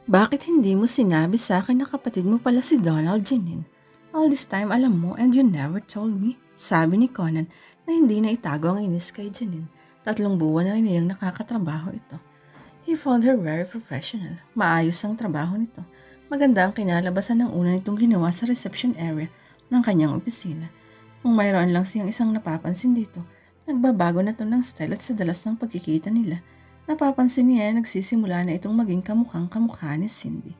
Bakit hindi mo sinabi sa akin na kapatid mo pala si Donald, Janine? All this time alam mo and you never told me. Sabi ni Conan na hindi na itago ang inis kay Janine. 3 buwan na rin niyang nakakatrabaho ito. He found her very professional. Maayos ang trabaho nito. Maganda ang kinalabasan ng una nitong ginawa sa reception area ng kanyang opisina. Kung mayroon lang siyang isang napapansin dito, nagbabago na to ng style at sa dalas ng pagkikita nila. Napapansin niya na nagsisimula na itong maging kamukhang kamukha ni Cindy.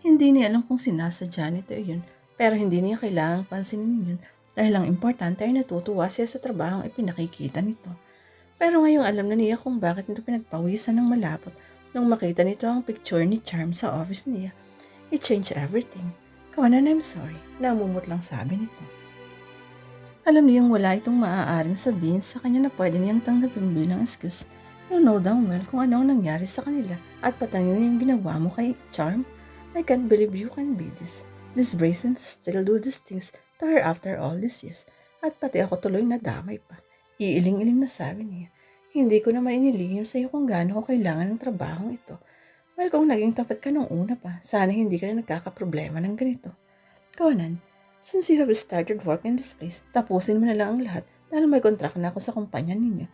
Hindi niya alam kung sinasadya nito iyon, pero hindi niya kailangang pansinin yun dahil ang importante ay natutuwa siya sa trabahong ipinakikita nito. Pero ngayong alam na niya kung bakit nito pinagpawisan ng malapot nung makita nito ang picture ni Charm sa office niya. It changed everything. Conan, I'm sorry. Namumot lang sabi nito. Alam niyang wala itong maaaring sabihin sa kanya na pwede niyang tanggapin bilang excuse. You know damn well kung ano ang nangyari sa kanila at patanin yung ginawa mo kay Charm. I can't believe you can be this brazen still do these things to her after all these years. At pati ako tuloy nadamay pa. Iiling-iling na sabi niya. Hindi ko naman inilihim sa iyo kung gaano ko kailangan ng trabahong ito. Well, kung naging tapat ka nung una pa, sana hindi ka na nagkakaproblema ng ganito. Conan, since you have started work in this place, tapusin mo na lang ang lahat dahil may kontrakt na ako sa kumpanya ninyo.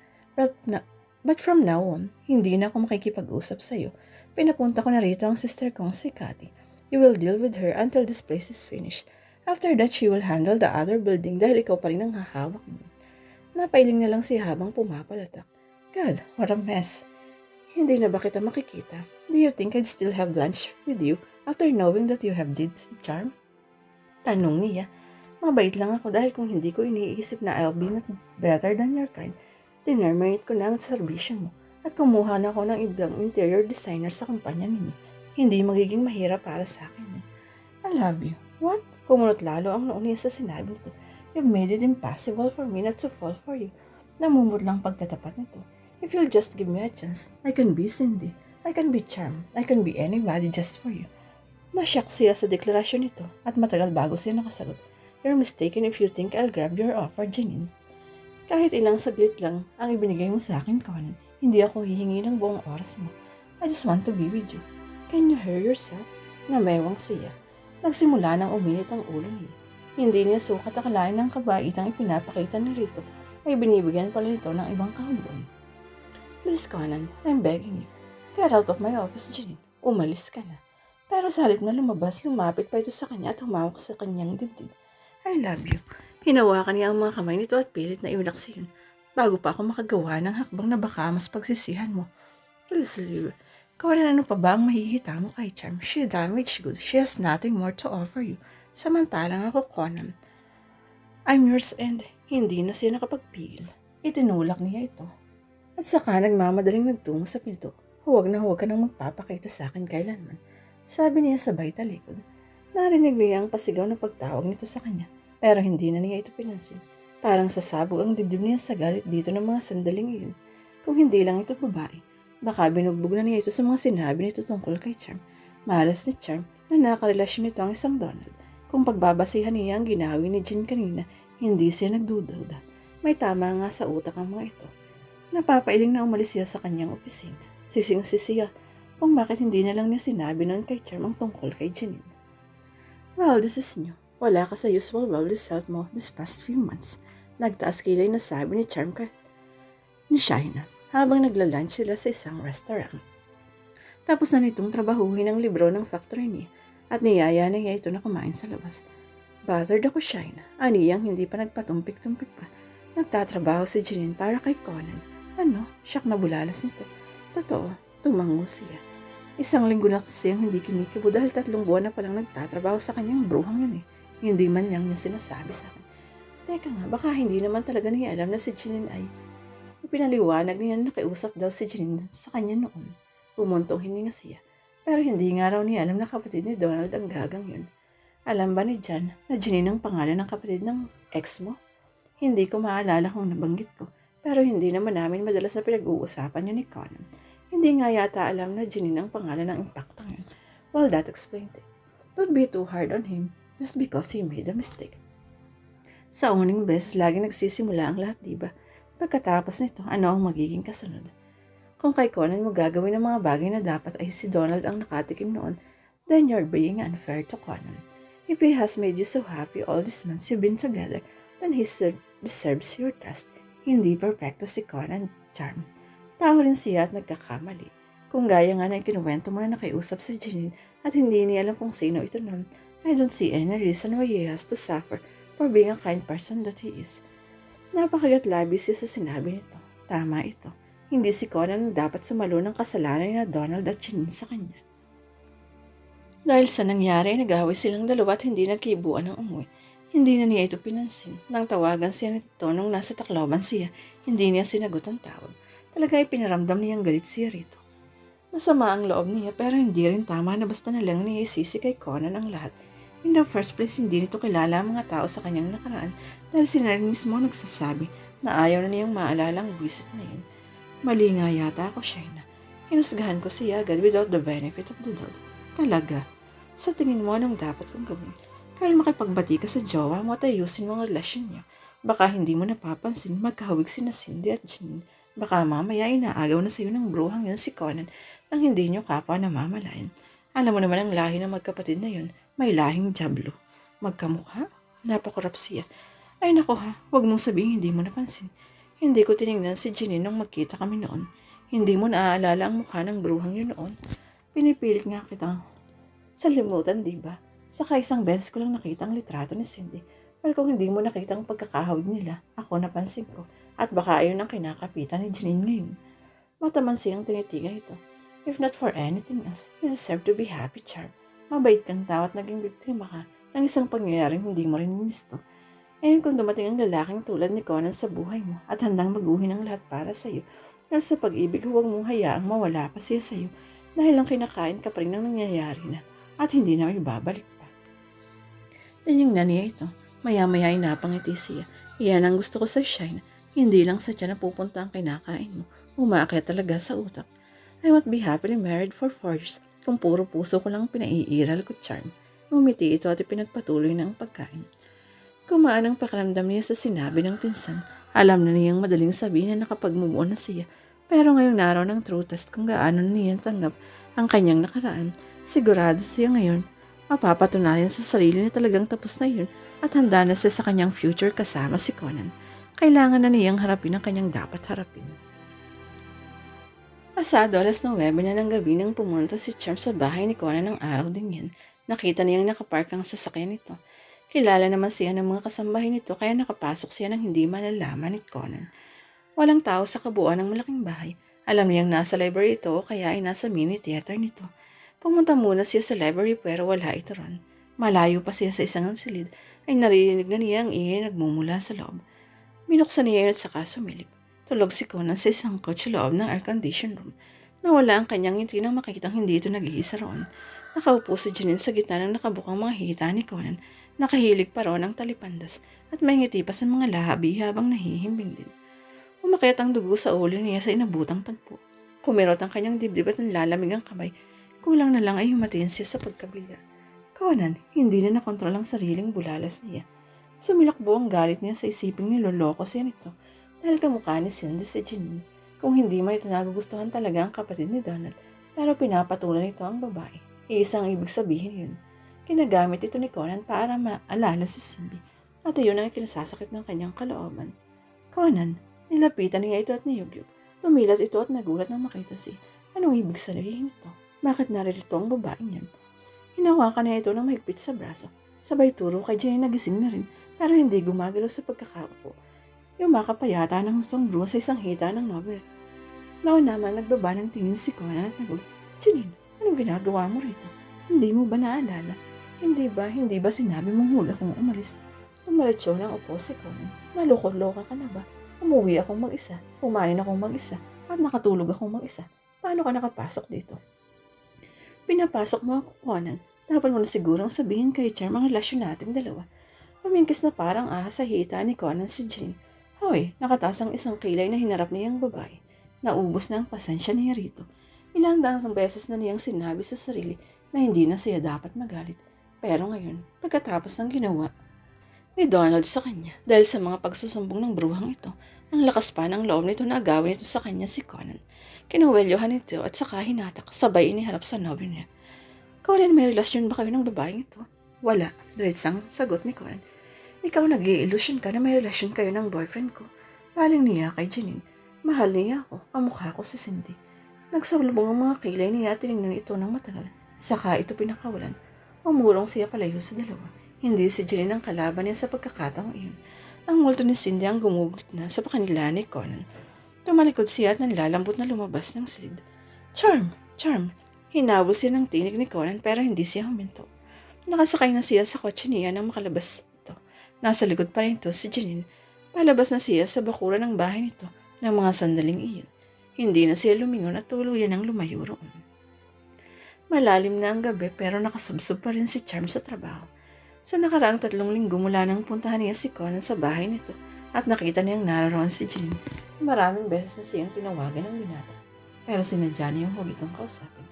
But from now on, hindi na ako makikipag-usap sa iyo. Pinapunta ko na rito ang sister kong si Cathy. You will deal with her until this place is finished. After that, she will handle the other building dahil ikaw pa rin ang hahawak mo. Napailing na lang siya habang pumapalatak. God, what a mess. Hindi na ba kita makikita? Do you think I'd still have lunch with you after knowing that you have did Charm? Tanong niya. Mabait lang ako dahil kung hindi ko iniisip na I'll be not better than your kind, tinerminate ko na ang serbisyo mo at kumuha na ako ng ibang interior designer sa kumpanya ninyo. Hindi magiging mahirap para sa akin. I love you. What? Kumunot lalo ang noon niya sa sinabi nito. You've made it impossible for me not to fall for you. Namumot lang pagtatapat nito. If you'll just give me a chance, I can be Cindy. I can be Charm. I can be anybody just for you. Nasyak siya sa deklarasyon nito at matagal bago siya nakasagot. You're mistaken if you think I'll grab your offer, Janine. Kahit ilang saglit lang ang ibinigay mo sa akin, Conan, hindi ako hihingi ng buong oras mo. I just want to be with you. Can you hear yourself? Namewang siya. Nagsimula nang uminit ang ulo niya. Hindi niya sukat akalain ng kabaitang ipinapakita ni Rito ay binibigyan pala nito ng ibang kahulugan. Please, Conan, I'm begging you. Get out of my office, Janine. Umalis ka na. Pero sa halip na lumabas, lumapit pa ito sa kanya at humawak sa kanyang dibdib. I love you. Hinawakan niya ang mga kamay nito at pilit na iulak yun. Bago pa ako makagawa ng hakbang na baka mas pagsisihan mo. Please leave. Conan, ano pa ba ang mahihita mo kay Charm? She damaged good. She has nothing more to offer you. Samantalang ako, Conan, I'm yours and hindi na siya nakapagpigil. Itinulak niya ito. At saka nagmamadaling nagtungo sa pinto. Huwag ka nang magpapakita sa akin kailanman. Sabi niya sabay talikod. Narinig niya ang pasigaw na pagtawag nito sa kanya, pero hindi na niya ito pinansin. Parang sasabog ang dibdib niya sa galit dito ng mga sandaling iyon. Kung hindi lang ito babae, baka binugbog na niya ito sa mga sinabi nito tungkol kay Charm. Malas ni Charm na nakarelasyon nito ang isang Donald. Kung pagbabasihan niya ang ginawi ni Jean kanina, hindi siya nagdududa. May tama nga sa utak ang mga ito. Napapailing na umalis siya sa kanyang opisina. Sising-sisiya kung bakit hindi na lang niya sinabi noon kay Charm ang tungkol kay Janine. Well, this is new. Wala ka sa usual bubbly self mo this past few months. Nagtaas kilay na sabi ni Charm ni Shaina habang nagla-lunch sila sa isang restaurant. Tapos na nitong trabahuhin ang libro ng factory niya at niyaya na niya ito na kumain sa labas. Bothered ako, Shaina. Aniyang hindi pa nagpatumpik-tumpik pa. Nagtatrabaho si Janine para kay Conan. Ano? Siyak na bulalas nito. Totoo, tumango siya. Isang linggo na kasi ang hindi kinikibo dahil 3 buwan na palang nagtatrabaho sa kanyang bruhang yun eh. Hindi man niyang niya sinasabi sa akin. Teka nga, baka hindi naman talaga niya alam na si Janine ay ipinaliwanag niya na nakiusap daw si Janine sa kanya noon. Pumuntong hininga siya. Pero hindi nga raw niya alam na kapatid ni Donald ang gagang yun. Alam ba ni Jan na Janine ang pangalan ng kapatid ng ex mo? Hindi ko maalala kung nabanggit ko. Pero hindi naman namin madalas na pinag-uusapan yun ni Conan. Hindi nga yata alam na Janine ang pangalan ng impactang yun. Well, that explained it. Don't be too hard on him just because he made a mistake. Sa uning beses, lagi nagsisimula ang lahat, diba? Pagkatapos nito, ano ang magiging kasunod? Kung kay Conan mo gagawin ang mga bagay na dapat ay si Donald ang nakatikim noon, then you're being unfair to Conan. If he has made you so happy all these months you've been together, then he deserves your trust. Hindi perfecto si Conan, Charm. Tao rin siya at nagkakamali. Kung gaya nga na ikinuwento mo na nakiusap si Janine at hindi niya alam kung sino ito noon, I don't see any reason why he has to suffer for being a kind person that he is. Napakagat-labis siya sa sinabi nito. Tama ito. Hindi si Conan ang dapat sumalo ng kasalanan na Donald at Janine sa kanya. Dahil sa nangyari, nag-away silang dalawa at hindi nagkibuan ng umuwi. Hindi na niya ito pinansin. Nang tawagan siya nito nung nasa Tacloban siya, hindi niya sinagot ang tawag. Talagang ipinaramdam niyang galit siya rito. Masama ang loob niya pero hindi rin tama na basta na lang niya isisi kay Conan ang lahat. In the first place, hindi nito kilala ang mga tao sa kanyang nakaraan dahil sila rin mismo nagsasabi na ayaw na niyang maalala ang visit na yun. Mali nga yata ako, Shaina. Hinusgahan ko siya agad without the benefit of the doubt. Talaga. Sa tingin mo, anong dapat kong gawin? Kaya makipagbati ka sa jowa mo at ayusin mo ang relasyon niyo. Baka hindi mo napapansin magkahawig sina Cindy at Janine. Baka mamaya inaagaw na sa iyo ng bruhang yun si Conan nang hindi niyo kapwa namamalayan. Alam mo naman ang lahi ng magkapatid na yun. May lahing jablo. Magkamukha? Napakurap siya. Ay nako ha, huwag mong sabihin hindi mo napansin. Hindi ko tinignan si Janine nung magkita kami noon. Hindi mo naaalala ang mukha ng bruhang yun noon. Pinipilit nga kitang salimutan, diba? Saka isang beses ko lang nakita ang litrato ni Cindy. Well, kung hindi mo nakita ang pagkakahawig nila, ako napansin ko. At baka ayun ang kinakapitan ni Janine ngayon. Mataman siyang tinitigan ito. If not for anything else, you deserve to be happy, Charm. Mabait kang tao at naging biktima ka ng isang pangyayaring hindi mo rin gusto. Ngayon kung dumating ang lalaking tulad ni Conan sa buhay mo at handang baguhin ang lahat para sa iyo, dahil sa pag-ibig huwag mong hayaang mawala pa siya sa iyo dahil lang kinakain ka pa rin ng nangyayari na at hindi na ibabalik pa. Tinignan niya ito. Maya-maya ay napangiti siya. Iyan ang gusto ko sa Shine. Hindi lang sa tiyan na pupunta ang kinakain mo. Umaakit talaga sa utak. I won't be happily married for 4 years kung puro puso ko lang pinaiiral ko, Charm. Ngumiti ito at ipinagpatuloy ng pagkain. Kumaan ang pakiramdam niya sa sinabi ng pinsan. Alam na niyang madaling sabihin na nakapag-move on na siya. Pero ngayong araw ng true test kung gaano niya tanggap ang kanyang nakaraan, sigurado siya ngayon mapapatunayan sa sarili na talagang tapos na yun at handa na siya sa kanyang future kasama si Conan. Kailangan na niyang harapin ang kanyang dapat harapin. Pasado 9 na ng gabi nang pumunta si Charm sa bahay ni Conan ng araw din yan. Nakita niyang nakapark ang sasakyan nito. Kilala naman siya ng mga kasambahay nito kaya nakapasok siya ng hindi malalaman ni Conan. Walang tao sa kabuuan ng malaking bahay. Alam niyang nasa library ito kaya ay nasa mini theater nito. Pumunta muna siya sa library pero wala ito ron. Malayo pa siya sa isang silid ay naririnig na niya ang ingay nagmumula sa loob. Binuksan niya yun at saka sumilip. Tulog si Conan sa isang couch sa loob ng air-conditioned room. Nawala ang kanyang ngiti nang makikitang hindi ito nag-iisa roon. Nakaupo si Janine sa gitna ng nakabukang mga hita ni Conan. Nakahilig pa roon ang talipandas at may ngiti pa sa mga labi habang nahihimbing din. Umakyat ang dugo sa ulo niya sa inabutang tagpo. Kumirot ang kanyang dibdib at nilalamig ang kamay. Kulang na lang ay humatiin siya sa pagkabila. Conan, hindi na nakontrol ang sariling bulalas niya. Sumilakbo ang galit niya sa isiping niloloko siya nito dahil kamukha ni Cindy si Janine. Kung hindi man ito nagugustuhan talaga ang kapatid ni Donald, pero pinapatulan nito ang babae. Isang ibig sabihin yun. Ginagamit ito ni Conan para maalala si Cindy at iyon ang ikinasasakit ng kanyang kalooban. Conan, nilapitan niya ito at niyugyug. Tumilat ito at nagulat nang makita si anong ibig sabihin ito? Bakit naririto ang babae niyan? Hinawakan niya ito ng mahigpit sa braso. Sabay turo kay Jenny nagising na rin pero hindi gumagalaw sa pagkakaupo. Yumakap pa yata ng gustong bruha sa isang hita ng nobel. Noon naman nagbaba ng tingin si Conan at nagulat. Janine, anong ginagawa mo rito? Hindi mo ba naalala? Hindi ba sinabi mong huwag akong umalis? Umaretsyo ng upo si Conan. Naloko-loka ka na ba? Umuwi akong mag-isa, kumain akong mag-isa, at nakatulog akong mag-isa. Paano ka nakapasok dito? Pinapasok mo ako, Conan. Dapat mo na sigurong sabihin kay Charm ang relasyon nating dalawa. Pamingkis na parang ahas sa hita ni Conan si Janine. Hoy, nakataas ang isang kilay na hinarap niya ang babae. Naubos na ang pasensya niya rito. Ilang daang beses na niyang sinabi sa sarili na hindi na siya dapat magalit. Pero ngayon, pagkatapos ng ginawa ni Donald sa kanya, dahil sa mga pagsusumbong ng bruhang ito, ang lakas pa ng loob nito na agawin ito sa kanya si Conan. Kinuwelyohan ito at saka hinatak, sabay iniharap sa nobyo niya. Colin, may relasyon ba kayo ng babaeng ito? Wala, diretsang sagot ni Colin. Ikaw nag-i-illusion ka na may relasyon kayo ng boyfriend ko. Baling niya kay Janine. Mahal niya ako, kamukha ko si Cindy. Nagsalubong ang mga kilay niya at tinignan ito ng matagal. Saka ito pinakawalan. Umurong siya palayo sa dalawa. Hindi si Janine ang kalaban niya sa pagkakataong iyon. Ang multo ni Cindy ang gumugulit na sa pakanila ni Conan. Tumalikod siya at nanlalambot na lumabas ng silid. Charm! Charm! Hinabol siya ng tinig ni Conan pero hindi siya huminto. Nakasakay na siya sa kotse niya nang makalabas ito. Nasa likod pa rin ito si Janine. Palabas na siya sa bakuran ng bahay nito ng mga sandaling iyon. Hindi na siya lumingon at tuluyan ang lumayo roon. Malalim na ang gabi pero nakasubsob pa rin si Charm sa trabaho. Sa nakaraang 3 linggo mula nang puntahan niya si Conan sa bahay nito at nakita niyang naroon si Janine. Maraming beses na siyang tinawagan ng binata pero sinadya niyang huwag itong kausapin.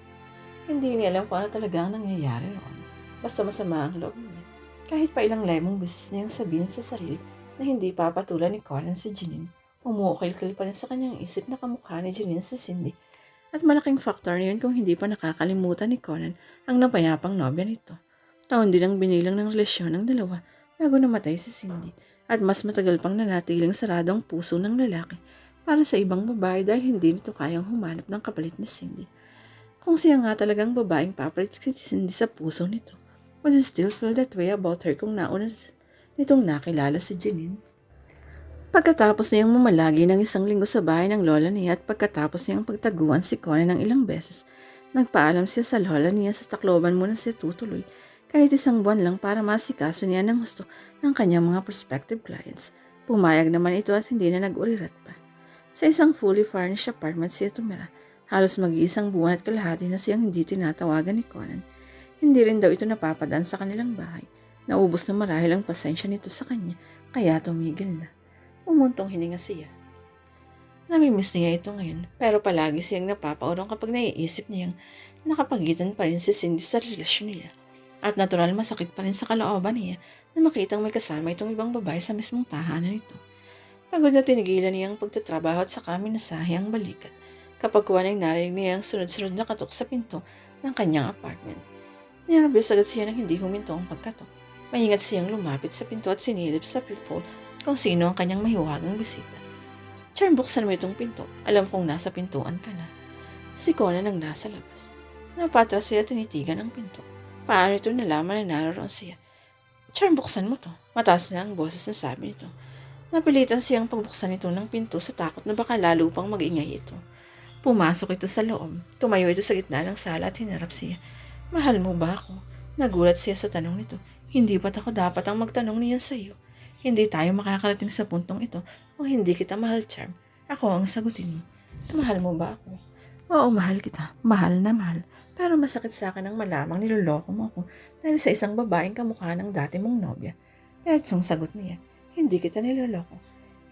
Hindi niya alam kung ano talaga ang nangyayari roon. Basta masama ang loob niya. Kahit pa ilang lemong beses niyang sabihin sa sarili na hindi papatulan ni Conan si Janine, umuukil-kil pa rin sa kanyang isip na kamukha ni Janine si Cindy. At malaking factor niyon kung hindi pa nakakalimutan ni Conan ang napayapang nobya nito. Taon din ang binilang ng relasyon ng dalawa bago namatay si Cindy at mas matagal pang nanatiling sarado ang puso ng lalaki para sa ibang babae dahil hindi nito kayang humanap ng kapalit ni Cindy. Kung siya nga talagang babaeng papalit si Cindy sa puso nito, would he still feel that way about her kung nauna nitong nakilala si Janine? Pagkatapos niyang mamalagi ng 1 linggo sa bahay ng lola niya at pagkatapos niyang pagtaguan si Conan ng ilang beses, nagpaalam siya sa lola niya sa Tacloban muna siya tutuloy kahit 1 buwan lang para masikaso niya ng gusto ng kanyang mga prospective clients. Pumayag naman ito at hindi na nag-ulirat pa. Sa isang fully furnished apartment siya tumira. Halos mag-iisang buwan at kalahati na siyang hindi tinatawagan ni Conan. Hindi rin daw ito napapadaan sa kanilang bahay. Naubos na marahil ang pasensya nito sa kanya kaya tumigil na. Umuntong hininga siya. Namimiss niya ito ngayon pero palagi siyang napapaurong kapag naiisip niyang nakapagitan pa rin si Cindy sa relasyon nila. At natural masakit pa rin sa kalooban niya na makitang may kasama itong ibang babae sa mismong tahanan nito. Pagod na tinigilan niya ang pagtatrabaho at saka minasahe ang balikat kapag kuwanay narinig niya ang sunod-sunod na katok sa pinto ng kanyang apartment. Ninervyos agad siya nang hindi huminto ang pagkatok. Maingat siyang lumapit sa pinto at sinilip sa peephole kung sino ang kanyang mahiwagang bisita. Charm, buksan mo itong pinto. Alam kong nasa pintuan ka na. Si Conan ang nasa labas. Napatras siya at tinitigan ang pinto. Paano ito nalaman na naroon siya? Charm, buksan mo to. Mataas na ang boses na sabi nito. Napilitan siyang pagbuksan ito ng pinto sa takot na baka lalo pang mag-ingay ito. Pumasok ito sa loob. Tumayo ito sa gitna ng sala at hinarap siya. Mahal mo ba ako? Nagulat siya sa tanong nito. Hindi ba't ako dapat ang magtanong niya sa iyo? Hindi tayo makakarating sa puntong ito kung hindi kita mahal, Charm. Ako ang sagutin mo. Mahal mo ba ako? Oo, mahal kita. Mahal na mahal. Pero masakit sa akin ang malamang niloloko mo ako dahil sa isang babaeng kamukha ng dati mong nobya. Diretsong sagot niya. Hindi kita niloloko.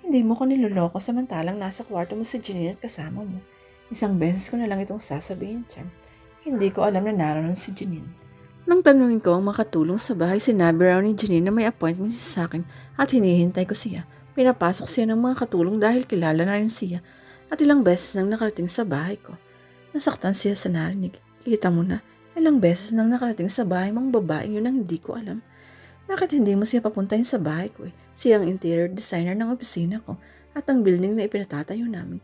Hindi mo ko niloloko samantalang nasa kwarto mo si Janine at kasama mo. 1 beses ko na lang itong sasabihin, Charm. Hindi ko alam na naroon si Janine. Nang tanungin ko ang makatulong sa bahay, sinabi raw ni Janine na may appointment siya sa akin at hinihintay ko siya. Pinapasok siya ng mga katulong dahil kilala na rin siya at ilang beses nang nakarating sa bahay ko. Nasaktan siya sa narinig. Kita mo na, ilang beses nang nakarating sa bahay mong babaeng yun ang hindi ko alam. Bakit hindi mo siya papuntahin sa bahay ko? Siya ang interior designer ng opisina ko at ang building na ipinatatayo namin.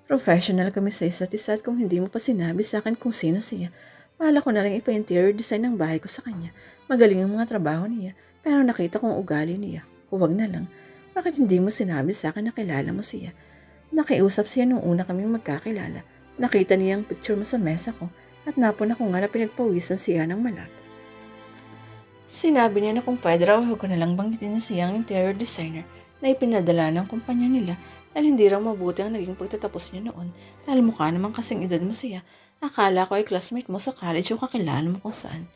Professional kami sa isa't isa at kung hindi mo pa sinabi sa akin kung sino siya, bahala ko na lang ipa-interior design ng bahay ko sa kanya. Magaling ang mga trabaho niya, pero nakita kong ugali niya. Huwag na lang. Bakit hindi mo sinabi sa akin na kilala mo siya? Nakiusap siya nung una kaming magkakilala. Nakita niya ang picture mo sa mesa ko at napuna ko nga na pinagpawisan siya ng malapit. Sinabi niya na kung pwede raw ko na lang banggitin na siya ang interior designer na ipinadala ng kumpanya nila dahil hindi raw mabuti ang naging pagtatapos niya noon dahil mukha naman kasing edad mo siya. Akala ko ay classmate mo sa college o kakilala mo kung saan.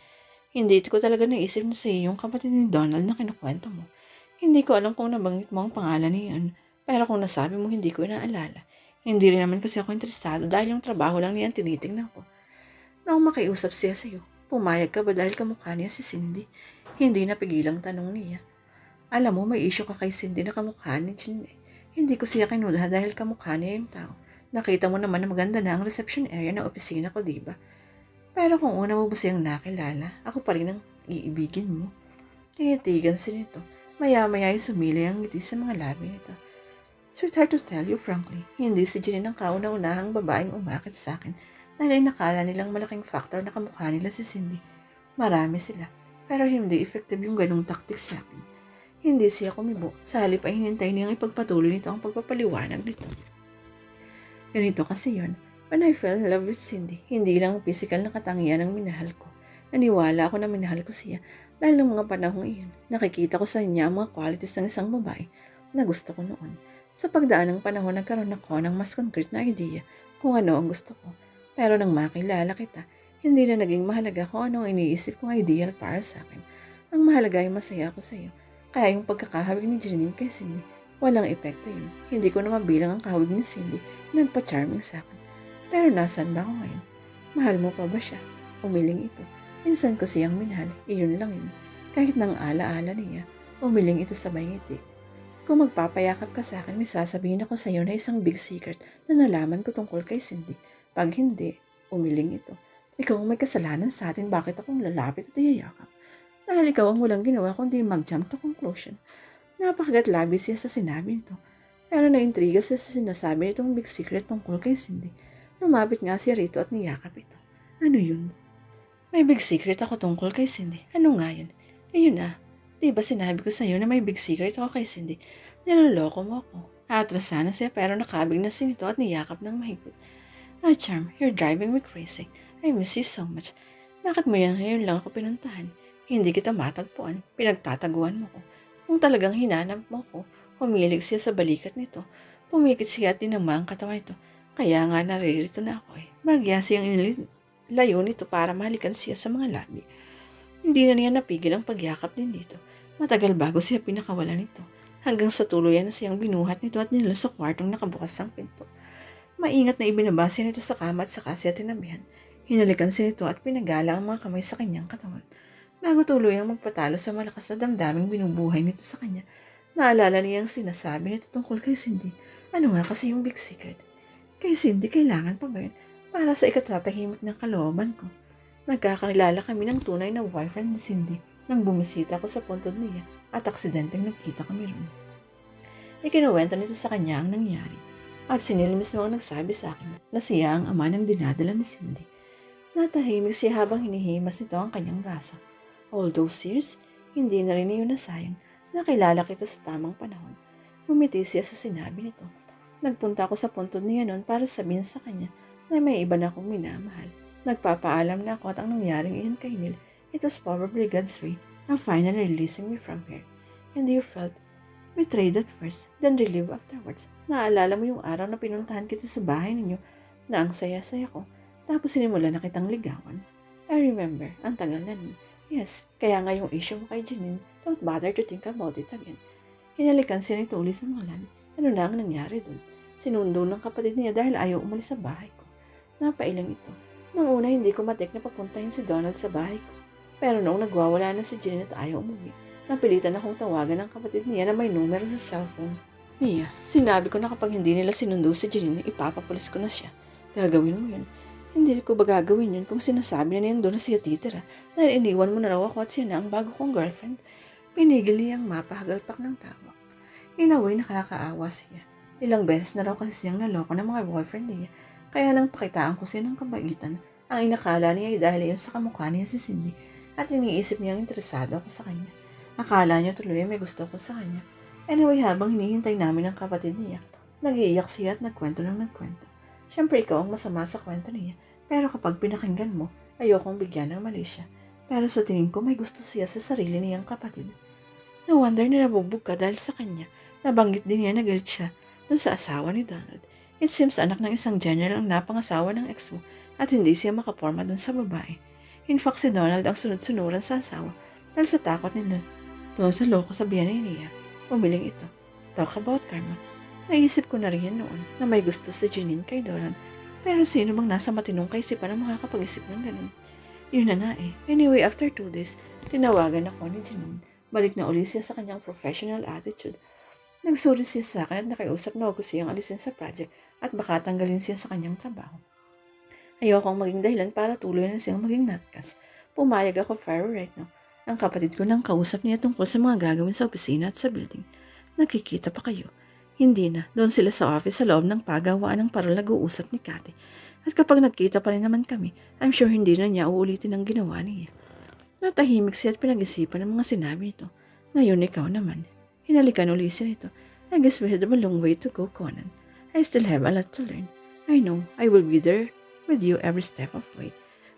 Hindi ko talaga naisip na sa iyo yung kapatid ni Donald na kinukwento mo. Hindi ko alam kung nabanggit mo ang pangalan niyan, pero kung nasabi mo hindi ko inaalala. Hindi rin naman kasi ako interesado dahil yung trabaho lang niyan tinitingnan ko. Nang makiusap siya sa iyo, pumayag ka ba dahil kamukha niya si Cindy? Hindi napigilang tanong niya. Alam mo, may issue ka kay Cindy na kamukha ni Jean. Hindi ko siya kinuha dahil kamukha niya yung tao. Nakita mo naman na maganda na ang reception area ng opisina ko, diba? Pero kung una mo ba siyang nakilala, ako pa rin ang iibigin mo. Tinitigan si nito. Maya-maya ay sumilay ang ngiti sa mga labi nito. Sweetheart, to tell you frankly, hindi si Jeanine ang kauna-unahang babaeng umakit sa akin dahil ay nakala nilang malaking factor na kamukha nila si Cindy. Marami sila, pero hindi effective yung ganung taktik sa akin. Hindi siya kumibo, sa halip ay hinintay niyang ipagpatuloy nito ang pagpapaliwanag nito. Ganito kasi yon. When I fell in love with Cindy, hindi lang ang physical na katangian ang minahal ko. Naniwala ako na minahal ko siya dahil ng mga panahong iyon, nakikita ko sa niya ang mga qualities ng isang babae na gusto ko noon. Sa pagdaan ng panahon, nagkaroon ako ng mas concrete na idea kung ano ang gusto ko. Pero nang makilala kita, hindi na naging mahalaga kung ano ang iniisip kong ideal para sa akin. Ang mahalaga ay masaya ako sa iyo. Kaya yung pagkakahawig ni Janine kay Cindy, walang epekto yun. Hindi ko na mabilang ang kahawig ni Cindy na nagpa-charming sa akin. Pero nasaan ba ako ngayon? Mahal mo pa ba siya? Umiling ito. Minsan ko siyang minahal, iyon lang yun. Kahit nang ala-ala niya, umiling ito sabay ngiti. Kung magpapayakap ka sa akin, may sasabihin ako sa iyo na isang big secret na nalaman ko tungkol kay Cindy. Pag hindi, umiling ito. Ikaw ang may kasalanan sa atin, bakit akong lalapit at iyayakap? Dahil ikaw ang walang ginawa kundi mag-jump to conclusion. Napakagat-labi siya sa sinabi nito. Pero naintriga siya sa sinasabi nitong big secret tungkol kay Cindy. Lumapit nga siya rito at niyakap ito. Ano yun? May big secret ako tungkol kay Cindy. Ano nga yun? Ayun na. Diba sinabi ko sa iyo na may big secret ako kay Cindy? Niloloko mo ako. Atras sana siya pero nakabig na si nito at niyakap ng mahigpit. Charm, you're driving me crazy. I miss you so much. Bakit mo yan ngayon lang ako pinuntahan? Hindi kita matagpuan. Pinagtataguan mo ko. Kung talagang hinanap mo ko, humilig siya sa balikat nito. Pumikit siya at dinama ang katawan nito. Kaya nga naririto na ako eh. Bagya siyang layo nito para mahalikan siya sa mga labi. Hindi na niya napigil ang pagyakap din dito. Matagal bago siya pinakawalan nito. Hanggang sa tuluyan na siyang binuhat nito at nila sa kwartong nakabukas ang pinto. Maingat na ibinabasa nito sa kama at saka siya tinabihan. Hinalikan siya nito at pinagala ang mga kamay sa kanyang katawan. Bago tuluyang magpatalo sa malakas na damdaming binubuhay nito sa kanya, naalala niya ang sinasabi nito tungkol kay Cindy. Ano nga kasi yung big secret? Kay Cindy, kailangan pa ba yun? Para sa ikatatahimik ng kalooban ko. Nagkakilala kami ng tunay na boyfriend ni Cindy nang bumisita ako sa puntod niya at aksidenteng nagkita kami roon. Ikinuwento nito sa kanya ang nangyari at si Neil mismo ang nagsabi sa akin na siya ang ama ng dinadala ni Cindy. Natahimik siya habang hinihimas nito ang kanyang braso. All those years, hindi na rin iyon nasayang. Nakilala kita sa tamang panahon. Umiti siya sa sinabi nito. Nagpunta ako sa puntod niya noon para sabihin sa kanya na may iba na akong minamahal. Nagpapaalam na ako at ang nangyaring iyon kay Neil, it was probably God's way of finally releasing me from here. And you felt betrayed at first, then relieved afterwards. Naalala mo yung araw na pinuntahan kita sa bahay ninyo na ang saya-saya ko, tapos sinimula na kitang ligawan. I remember, ang tagal na nun. Yes, kaya nga yung issue mo kay Janine, don't bother to think about it again. Hinalikan siya nito ulit sa mga labi. Ano na ang nangyari dun? Sinundo ng kapatid niya dahil ayaw umalis sa bahay ko. Napailang ito. Noong una hindi ko matik na papuntahin si Donald sa bahay ko. Pero noong nagwawala na si Janine at ayaw umuwi, napilitan akong tawagan ng kapatid niya na may numero sa cellphone. Mia, sinabi ko na kapag hindi nila sinundo si Janine, ipapapulis ko na siya. Gagawin mo yun. Hindi ko ba gagawin yun kung sinasabi na niyang doon na siya titira dahil iniwan mo na raw ako at siya na ang bago kong girlfriend? Pinigil niyang mapahagalpak ng tawa. Inaway nakakaawa siya. Ilang beses na raw kasi siyang naloko ng mga boyfriend niya. Kaya nang pakitaan ko siya ng kabaitan, ang inakala niya ay dahil iyon sa kamukha niya si Cindy at iniisip niyang interesado ako sa kanya. Akala niya tuloy may gusto ko sa kanya. Anyway, habang hinihintay namin ang kapatid niya, nag-iiyak siya at nagkwento ng nagkwento. Siyempre ikaw ang masama sa kwento niya, pero kapag pinakinggan mo, ayokong bigyan ng mali siya. Pero sa tingin ko may gusto siya sa sarili niyang kapatid. No wonder na nabugbog ka dahil sa kanya. Nabanggit din niya na galit siya dun sa asawa ni Donald. It seems anak ng isang general ang napangasawa ng ex mo at hindi siya makaporma dun sa babae. In fact, si Donald ang sunod-sunuran sa asawa dahil sa takot nila. Doon sa loko sa biyanay niya, umiling ito. Talk about karma. Naisip ko na rin noon na may gusto si Janine kay Donald. Pero sino bang nasa matinong kaisipan na makakapag-isip ng ganun? Yun na nga eh. Anyway, after 2 days, tinawagan ako ni Janine. Balik na uli siya sa kanyang professional attitude. Nagsuri siya sa akin at nakiusap na huwag ko siyang alisin sa project at baka tanggalin siya sa kanyang trabaho. Ayokong maging dahilan para tuloy na siyang maging natkas. Pumayag ako for right now. Ang kapatid ko nang kausap niya tungkol sa mga gagawin sa opisina at sa building. Nagkikita pa kayo. Hindi na, doon sila sa office sa loob ng pagawaan ng parang nag-uusap ni Kate. At kapag nagkita pa rin naman kami, I'm sure hindi na niya uulitin ang ginawa niya. Natahimik siya at pinag-isipan ng mga sinabi nito. Ngayon ikaw naman. Hinalikan uli siya nito. I guess we have a long way to go, Conan. I still have a lot to learn. I know, I will be there with you every step of the way.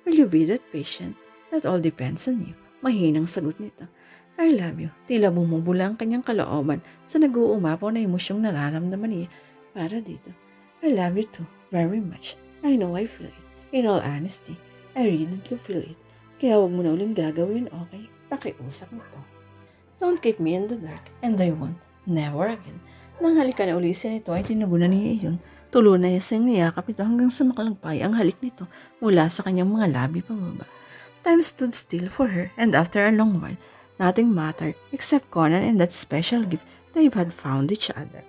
Will you be that patient? That all depends on you. Mahinang sagot nito. I love you. Tila bumubula ang kanyang kalooban sa nag-uumapaw na emosyong nararamdaman niya para dito. I love you too, very much. I know I feel it. In all honesty, I really do feel it. Kaya huwag mo na uling gagawin, okay? Pakiusap nito. Don't keep me in the dark, and I won't. Never again. Nang halikan na uli siya nito ay tinugunan niya iyon. Tulo na siyang niyakap ito hanggang sa makalagpay ang halik nito mula sa kanyang mga labi pababa. Time stood still for her, and after a long while, nothing mattered except Conan and that special gift they had found each other.